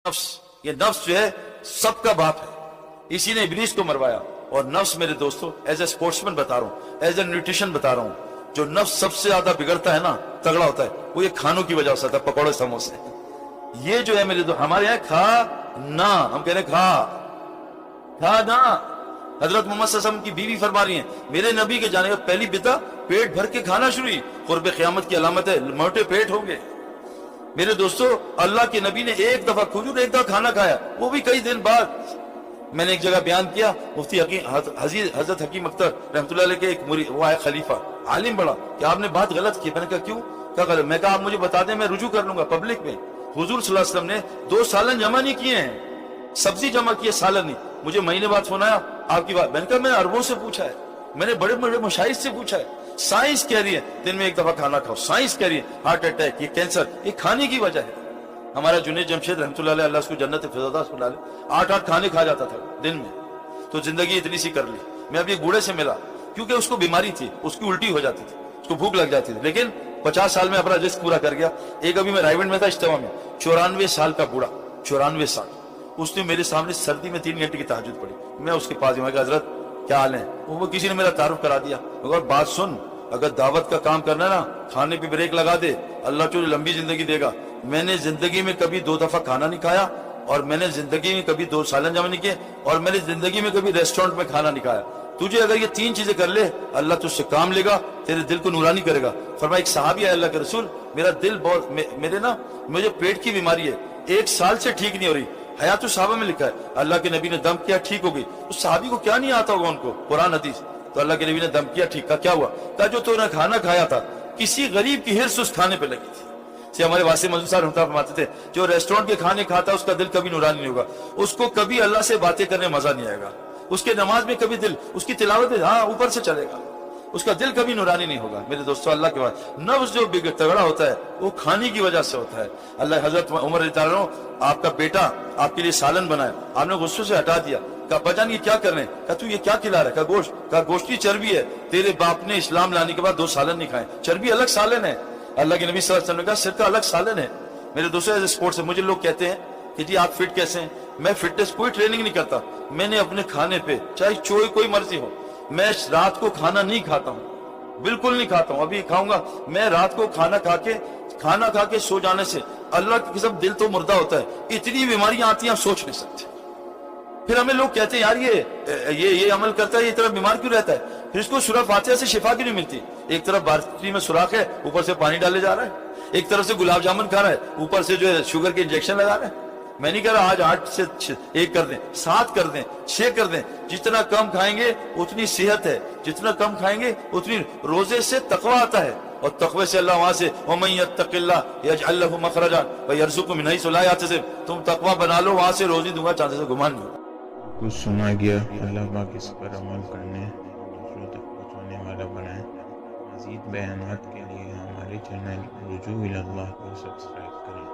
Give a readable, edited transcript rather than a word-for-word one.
नफ्स, ये नफ्स जो है सबका बाप है, इसी ने इब्लीस को मरवाया। और नफ्स मेरे दोस्तों, एज ए स्पोर्ट्समैन बता रहा हूँ, एज ए न्यूट्रिशन बता रहा हूँ, जो नफ्स सबसे ज्यादा बिगड़ता है ना, तगड़ा होता है, वो ये खानों की वजह से होता है, पकौड़े समोसे। ये जो है मेरे दोस्त, हमारे यहाँ खा ना, हम कह रहे खा ना। हजरत मोहम्मद सल्लल्लाहु अलैहि वसल्लम की बीवी फरमा रही है, मेरे नबी के जाने का पहली बिदा पेट भर के खाना शुरू हुई, कुर्ब क़यामत की अलामत है, मोटे पेट होंगे। मेरे दोस्तों, अल्लाह के नबी ने एक दफा खजूर, एक दफा खाना खाया, वो भी कई दिन बाद। मैंने एक जगह बयान किया, मुफ्ती हजरत हकीम अख्तर रहमतुल्लाह अलैह के एक वो आया खलीफा, आलिम बड़ा, कि आपने बात गलत की। मैंने कहा क्यों? क्या गलत? मैं कहा आप मुझे बता दें, मैं रुजू कर लूंगा पब्लिक में। हुजूर सल्लल्लाहु अलैहि वसल्लम ने 2 सालन जमा नहीं किए हैं, सब्जी जमा की है, सालन नहीं। मुझे महीने बाद फोन आया आपकी बात, मैंने कहा मैंने अरबों से पूछा है, मैंने बड़े बड़े मशाइख से पूछा है, साइंस कह रही है दिन में एक दफा खाना खाओ, साइंस कह रही है हार्ट अटैक, ये कैंसर, ये खाने की वजह है। हमारा जुनैद जमशेद रहमतुल्लाह अलैह, अल्लाह उसको जन्नत फिरदौस में डाले, 8-8 खाने खा जाता था दिन में, तो जिंदगी इतनी सी कर ली। मैं अभी एक बूढ़े से मिला, क्योंकि उसको बीमारी थी, उसकी उल्टी हो जाती थी, उसको भूख लग जाती थी, लेकिन 50 साल में अपना रिस्क पूरा कर गया। एक अभी मैं रायगढ़ में था इज्तिमा में, 94 साल का बूढ़ा, 94 साल, उसने मेरे सामने सर्दी में 3 घंटे की तहज्जुद पढ़ी। मैं उसके पास गया, हजरत क्या हाल है? वो किसी ने मेरा तारुफ करा दिया। मगर बात सुन, अगर दावत का काम करना है ना, खाने पे ब्रेक लगा दे, अल्लाह तुझे लंबी जिंदगी देगा। मैंने जिंदगी में कभी 2 दफा खाना नहीं खाया, और मैंने जिंदगी में कभी 2 सालन जमा नहीं किए, और मैंने जिंदगी में कभी रेस्टोरेंट में खाना नहीं खाया। तुझे अगर ये 3 चीजें कर ले, अल्लाह तुझसे काम लेगा, तेरे दिल को नूरानी करेगा। फरमाया एक सहाबी है, अल्लाह के रसूल, मेरा दिल बहुत, मेरे ना, मुझे पेट की बीमारी है, 1 साल से ठीक नहीं हो रही। हयातुल सहाबा में लिखा है, अल्लाह के नबी ने दम किया, ठीक हो गई। उस सहाबी को क्या नहीं आता होगा उनको कुरान हदीस, तो अल्लाह के नबी ने दम किया, ठीक का क्या हुआ? कहा जो तूने खाना खाया था, किसी गरीब की हिर्स उस खाने पे लगी थी। से हमारे वासी मंजूर साहब फरमाते थे, जो रेस्टोरेंट के खाने खाता उसका दिल कभी नूरानी नहीं होगा, उसको कभी अल्लाह से बातें करने मजा नहीं आएगा, उसके नमाज में कभी दिल, उसकी तिलावत हाँ ऊपर से चलेगा, उसका दिल कभी नूरानी नहीं होगा। मेरे दोस्तों, अल्लाह के बाद नफ्स जो तगड़ा होता है वो खाने की वजह से होता है। अल्लाह हजरत उमर रज़ियल्लाहु अन्हु, आपका बेटा आपके लिए सालन बनाया, आपने गुस्से से हटा दिया, कहा बजान ये क्या कर रहे हैं? कहा तू ये क्या खिला रहा है? कहा गोश्त। कहा गोश्त की चर्बी है, तेरे बाप ने इस्लाम लाने के बाद 2 सालन नहीं खाए, चर्बी अलग सालन है। अल्लाह के नबी सल्लल्लाहु अलैहि वसल्लम ने कहा सिर का अलग सालन है। मेरे दोस्तों, एज स्पोर्ट्स है, मुझे लोग कहते हैं कि जी आप फिट कैसे हैं? मैं फिटनेस कोई ट्रेनिंग नहीं करता, मैंने अपने खाने पे, चाहे कोई मर्जी हो, मैं रात को खाना नहीं खाता हूँ, बिल्कुल नहीं खाता हूँ। अभी खाऊंगा मैं, रात को खाना खा के सो जाने से अल्लाह की कसम दिल तो मुर्दा होता है, इतनी बीमारियां आती हैं आप सोच नहीं सकते। फिर हमें लोग कहते हैं यार ये अमल करता है, ये तरफ बीमार क्यों रहता है? फिर इसको सूरह फातिहा से शिफा क्यों नहीं मिलती? एक तरफ बाल्टी में सुराख है, ऊपर से पानी डाले जा रहा है, एक तरफ से गुलाब जामुन खा रहा है, ऊपर से जो है शुगर के इंजेक्शन लगा रहा है। मैं नहीं कह रहा आज 8 से 1 कर दें, 7 कर दें, 6 कर दें, जितना कम खाएंगे उतनी सेहत है, जितना कम खाएंगे उतनी रोजे से तकवा आता है, और तकवे से अल्लाह वहां से वमन यत्तकिल्लाह यजअल लहु मखरजा व यरज़ुक़हु मिन हैसु ला यहतसिब, तुम तकवा बना लो, वहां से रोजी दूंगा चांसे से गुमान नहीं। कुछ सुना गया, अल्लाह पाक इस पर अमल करने, दूसरों तक पहुँचाने वाला बनाए। मज़ीद बयानात के लिए हमारे चैनल रुजू इलल्लाह को सब्सक्राइब करें।